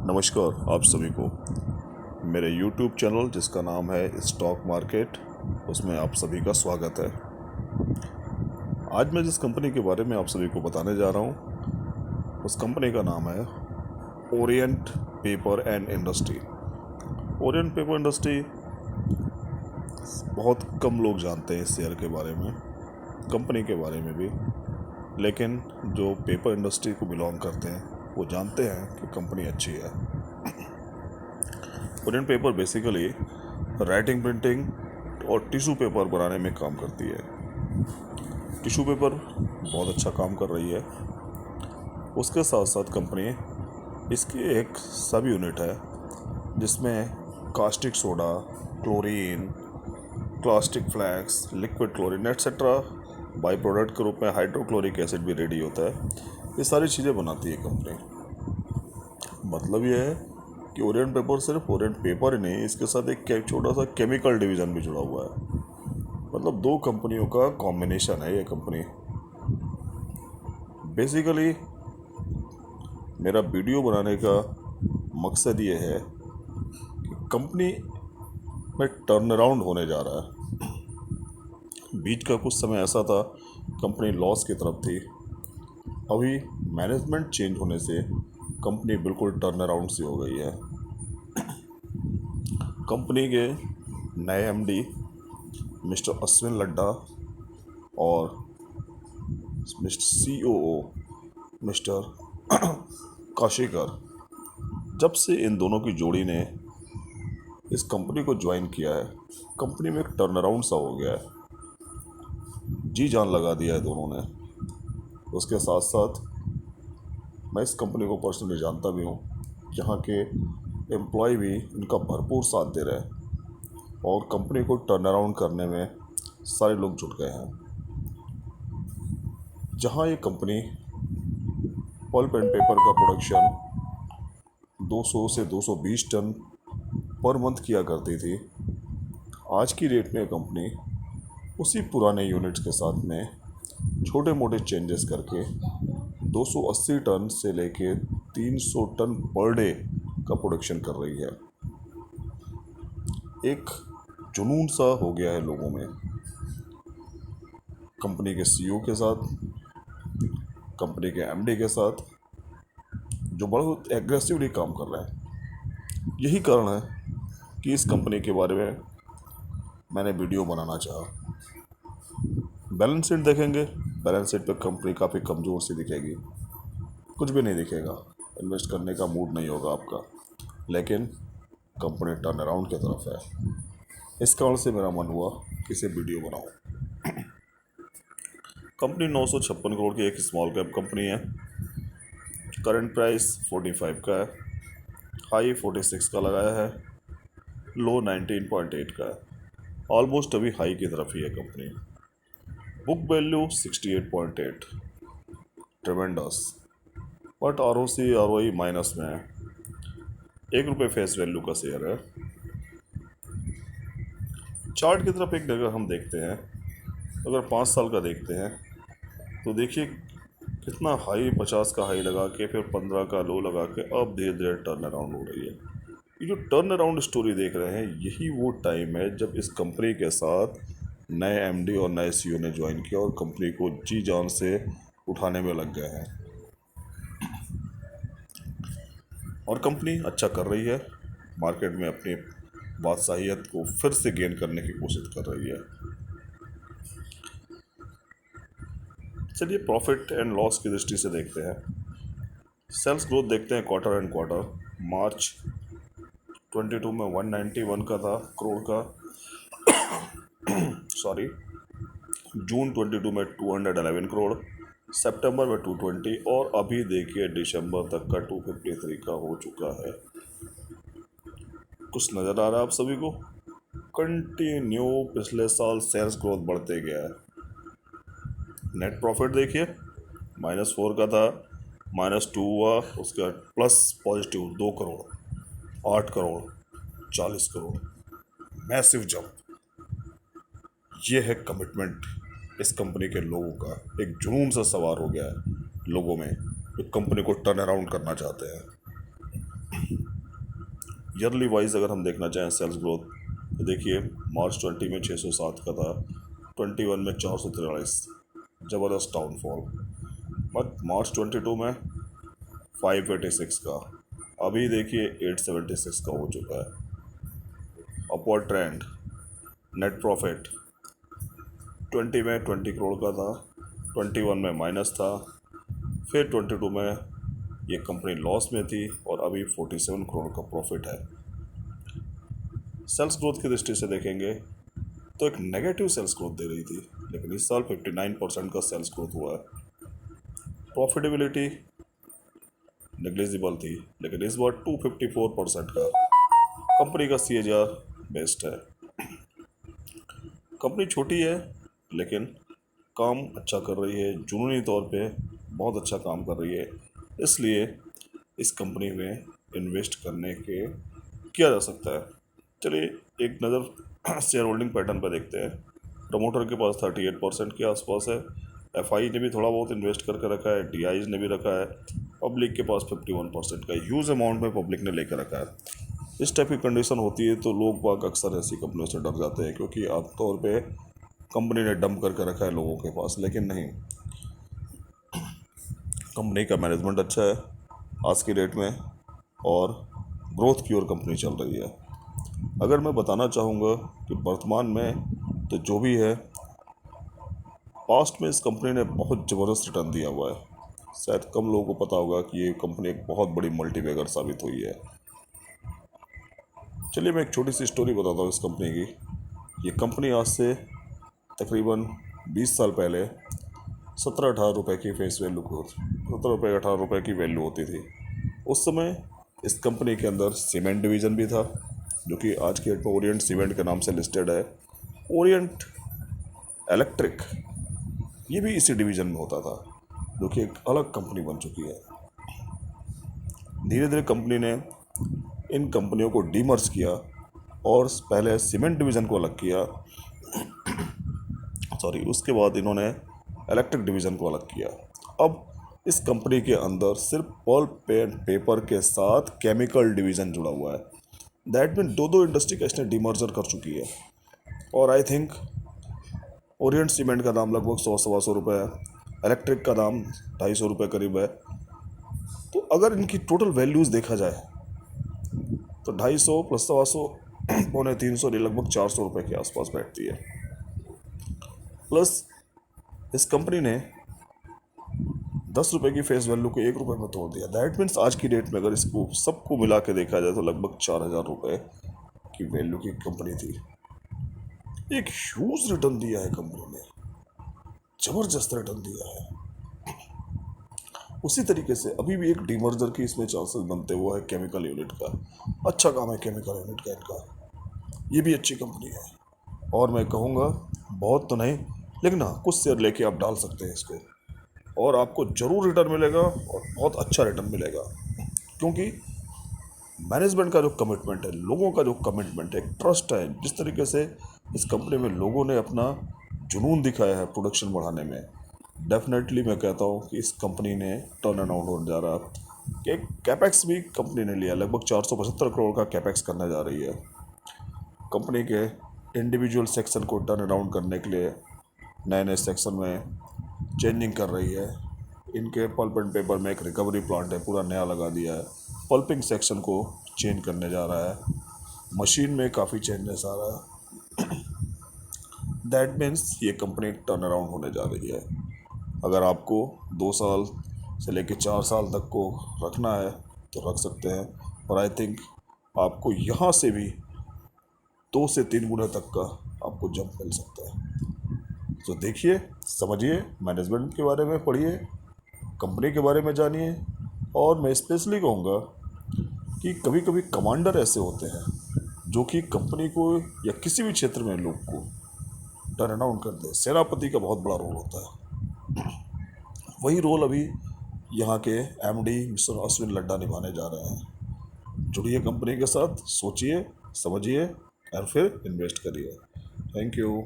नमस्कार आप सभी को मेरे YouTube चैनल जिसका नाम है स्टॉक मार्केट, उसमें आप सभी का स्वागत है। आज मैं जिस कंपनी के बारे में आप सभी को बताने जा रहा हूँ उस कंपनी का नाम है Orient paper and industry. Orient paper industry बहुत कम लोग जानते हैं इस शेयर के बारे में, कंपनी के बारे में भी, लेकिन जो पेपर इंडस्ट्री को बिलोंग करते हैं वो जानते हैं कि कंपनी अच्छी है। Orient paper basically writing, printing और टिश्यू पेपर बनाने में काम करती है। टिश्यू पेपर बहुत अच्छा काम कर रही है। उसके साथ साथ कंपनी इसकी एक सब यूनिट है जिसमें caustic soda, chlorine, plastic flakes, liquid chlorine etcetera by product के रूप में हाइड्रोक्लोरिक एसिड भी रेडी होता है। ये सारी चीज़ें बनाती है कंपनी। मतलब ये है कि ओरिएंट पेपर सिर्फ ओरिएंट पेपर ही नहीं, इसके साथ एक छोटा सा केमिकल डिवीज़न भी जुड़ा हुआ है। मतलब दो कंपनियों का कॉम्बिनेशन है ये कंपनी। बेसिकली मेरा वीडियो बनाने का मकसद ये है कि कंपनी में टर्न अराउंड होने जा रहा है। बीच का कुछ समय ऐसा था कंपनी लॉस की तरफ थी, अभी मैनेजमेंट चेंज होने से कंपनी बिल्कुल टर्न अराउंड सी हो गई है। कंपनी के नए एमडी मिस्टर अश्विन लड्डा और मिस्टर सीओओ मिस्टर काशीकर, जब से इन दोनों की जोड़ी ने इस कंपनी को ज्वाइन किया है, कंपनी में एक टर्न अराउंड सा हो गया है। जी जान लगा दिया है दोनों ने। उसके साथ साथ मैं इस कंपनी को पर्सनली जानता भी हूँ। यहाँ के एम्प्लॉय भी इनका भरपूर साथ दे रहे हैं और कंपनी को टर्न अराउंड करने में सारे लोग जुट गए हैं। जहाँ ये कंपनी पल्प एंड पेपर का प्रोडक्शन 200 से 220 टन पर मंथ किया करती थी, आज की डेट में कंपनी उसी पुराने यूनिट्स के साथ में छोटे मोटे चेंजेस करके 280 टन से लेके 300 टन पर डे का प्रोडक्शन कर रही है। एक जुनून सा हो गया है लोगों में कंपनी के सीईओ के साथ, कंपनी के एमडी के साथ, जो बहुत एग्रेसिवली काम कर रहे हैं। यही कारण है कि इस कंपनी के बारे में मैंने वीडियो बनाना चाहा। बैलेंस शीट देखेंगे, बैलेंस शीट पे कंपनी काफ़ी कमज़ोर सी दिखेगी, कुछ भी नहीं दिखेगा, इन्वेस्ट करने का मूड नहीं होगा आपका, लेकिन कंपनी टर्न अराउंड की तरफ है। इस कारण से मेरा मन हुआ कि इसे वीडियो बनाऊं। कंपनी 956 करोड़ की एक स्मॉल कैप कंपनी है। करंट प्राइस 45 का है, हाई 46 का लगाया है, लो 19.8 का है। ऑलमोस्ट अभी हाई की तरफ ही है company. Book value 68.8, ट्रेमेंडस, but ROI minus में है। ₹1 फेस वैल्यू का शेयर है। चार्ट की तरफ एक नज़र हम देखते हैं, अगर 5 साल का देखते हैं तो देखिए कितना हाई, 50 का हाई लगा के फिर 15 का लो लगा के अब धीरे धीरे टर्न अराउंड हो रही है। ये जो टर्न अराउंड स्टोरी देख रहे हैं, यही वो टाइम है जब इस कंपनी के साथ नए एमडी और नए सीईओ ने ज्वाइन किया और कंपनी को जी जान से उठाने में लग गए हैं। और कंपनी अच्छा कर रही है, मार्केट में अपनी बादशाहियत को फिर से गेन करने की कोशिश कर रही है। चलिए प्रॉफिट एंड लॉस की दृष्टि से देखते हैं। सेल्स ग्रोथ देखते हैं क्वार्टर एंड क्वार्टर। मार्च 22 में 191 का था करोड़ का, सॉरी, जून 22 में 211 करोड़, सितंबर में 220 और अभी देखिए दिसंबर तक का 253 का हो चुका है। कुछ नज़र आ रहा है आप सभी को? कंटिन्यू पिछले साल सेल्स ग्रोथ बढ़ते गया है। नेट प्रॉफिट देखिए -4 का था, -2 हुआ, उसके बाद plus positive 2 crore, 8 crore, 40 crore, massive jump. ये है कमिटमेंट इस कंपनी के लोगों का। एक जुनून सा सवार हो गया है लोगों में जो कंपनी को टर्न अराउंड करना चाहते हैं। ईयरली वाइज अगर हम देखना चाहें सेल्स ग्रोथ, तो देखिए मार्च 20 में 607 का था, 21 में 443, ज़बरदस्त डाउनफॉल। बट मार्च 22 में 586 का, अभी देखिए 876 का हो चुका है। Upward trend. नेट प्रॉफिट 20 में 20 करोड़ का था, 21 में माइनस था, फिर 22 में ये कंपनी लॉस में थी और अभी 47 करोड़ का प्रॉफिट है। सेल्स ग्रोथ की दृष्टि से देखेंगे तो एक नेगेटिव सेल्स ग्रोथ दे रही थी, लेकिन इस साल 59% का सेल्स ग्रोथ हुआ है। प्रॉफिटेबिलिटी नेग्लिजिबल थी, लेकिन इस बार 254% का कंपनी का CAGR बेस्ट है। कंपनी छोटी है लेकिन काम अच्छा कर रही है, जुनूनी तौर पे बहुत अच्छा काम कर रही है, इसलिए इस कंपनी में इन्वेस्ट करने के किया जा सकता है। चलिए एक नज़र शेयर होल्डिंग पैटर्न पर देखते हैं। प्रमोटर के पास 38% के आसपास है, FI ने भी थोड़ा बहुत इन्वेस्ट करके रखा है, DIs ने भी रखा है, पब्लिक के पास 51% का ह्यूज अमाउंट में पब्लिक ने लेकर रखा है। इस टाइप की कंडीशन होती है तो लोग बाग अक्सर ऐसी कंपनियों से डर जाते हैं, क्योंकि आमतौर पे कंपनी ने डंप करके रखा है लोगों के पास, लेकिन नहीं, कंपनी का मैनेजमेंट अच्छा है आज की डेट में और ग्रोथ की ओर कंपनी चल रही है। अगर मैं बताना चाहूँगा कि वर्तमान में तो जो भी है, पास्ट में इस कंपनी ने बहुत ज़बरदस्त रिटर्न दिया हुआ है। शायद कम लोगों को पता होगा कि ये कंपनी एक बहुत बड़ी मल्टीबैगर साबित हुई है। चलिए मैं एक छोटी सी स्टोरी बताता हूँ इस कंपनी की। ये कंपनी आज से तकरीबन 20 साल पहले 17-18 रुपये की फेस वैल्यू को 17-18 रुपये की वैल्यू होती थी। उस समय इस कंपनी के अंदर सीमेंट डिवीज़न भी था, जो कि आज के डेट में ओरिएंट सीमेंट के नाम से लिस्टेड है। ओरिएंट इलेक्ट्रिक ये भी इसी डिवीज़न में होता था, जो कि एक अलग कंपनी बन चुकी है। धीरे धीरे कंपनी ने इन कंपनियों को डीमर्ज किया और पहले सीमेंट डिवीज़न को अलग किया, उसके बाद इन्होंने इलेक्ट्रिक डिवीज़न को अलग किया। अब इस कंपनी के अंदर सिर्फ पल्प एंड पेपर के साथ केमिकल डिवीज़न जुड़ा हुआ है। दैट मीन दो इंडस्ट्री का इसने डीमर्जर कर चुकी है। और आई थिंक ओरिएंट सीमेंट का दाम लगभग 100-125 रुपये है, इलेक्ट्रिक का दाम 250 रुपये करीब है। तो अगर इनकी टोटल वैल्यूज़ देखा जाए तो 250 प्लस 125 पौने 300 लगभग 400 रुपये के आसपास बैठती है। प्लस इस कंपनी ने 10 रुपये की फेस वैल्यू को 1 रुपये में तोड़ दिया। दैट मीन्स आज की डेट में अगर इसको सबको मिला के देखा जाए तो लगभग 4000 रुपये की वैल्यू की कंपनी थी। एक ह्यूज रिटर्न दिया है कंपनी ने, जबरदस्त रिटर्न दिया है। उसी तरीके से अभी भी एक डीमर्जर की इसमें चांसेस बनते हुआ है केमिकल यूनिट का। अच्छा काम है केमिकल यूनिट का इनका, ये भी अच्छी कंपनी है। और मैं कहूँगा बहुत तो नहीं, लेकिन हाँ कुछ शेयर लेके आप डाल सकते हैं इसको, और आपको ज़रूर रिटर्न मिलेगा और बहुत अच्छा रिटर्न मिलेगा। क्योंकि मैनेजमेंट का जो कमिटमेंट है, लोगों का जो कमिटमेंट है, एक ट्रस्ट है, जिस तरीके से इस कंपनी में लोगों ने अपना जुनून दिखाया है प्रोडक्शन बढ़ाने में, डेफिनेटली मैं कहता हूँ कि इस कंपनी ने टर्न अराउंड होने जा रहा है। कि कैपेक्स भी कंपनी ने लिया, लगभग 475 करोड़ का कैपेक्स करने जा रही है। कंपनी के इंडिविजुअल सेक्शन को टर्न अराउंड करने के लिए नए नए सेक्शन में चेंजिंग कर रही है। इनके पल्प एंड पेपर में एक रिकवरी प्लांट है, पूरा नया लगा दिया है। पल्पिंग सेक्शन को चेंज करने जा रहा है, मशीन में काफ़ी चेंजेस आ रहा है। दैट मीन्स ये कंपनी टर्न अराउंड होने जा रही है। अगर आपको 2 साल से लेकर 4 साल तक को रखना है तो रख सकते हैं, और आई थिंक आपको यहाँ से भी 2 से 3 गुना तक का आपको जंप मिल सकता है। तो देखिए, समझिए, मैनेजमेंट के बारे में पढ़िए, कंपनी के बारे में जानिए। और मैं स्पेशली कहूँगा कि कभी कभी कमांडर ऐसे होते हैं जो कि कंपनी को या किसी भी क्षेत्र में लोग को टर्न अराउंड कर दे। सेनापति का बहुत बड़ा रोल होता है। वही रोल अभी यहाँ के MD मिस्टर अश्विन लड्डा निभाने जा रहे हैं। जुड़िए कंपनी के साथ, सोचिए, समझिए और फिर इन्वेस्ट करिए। Thank you.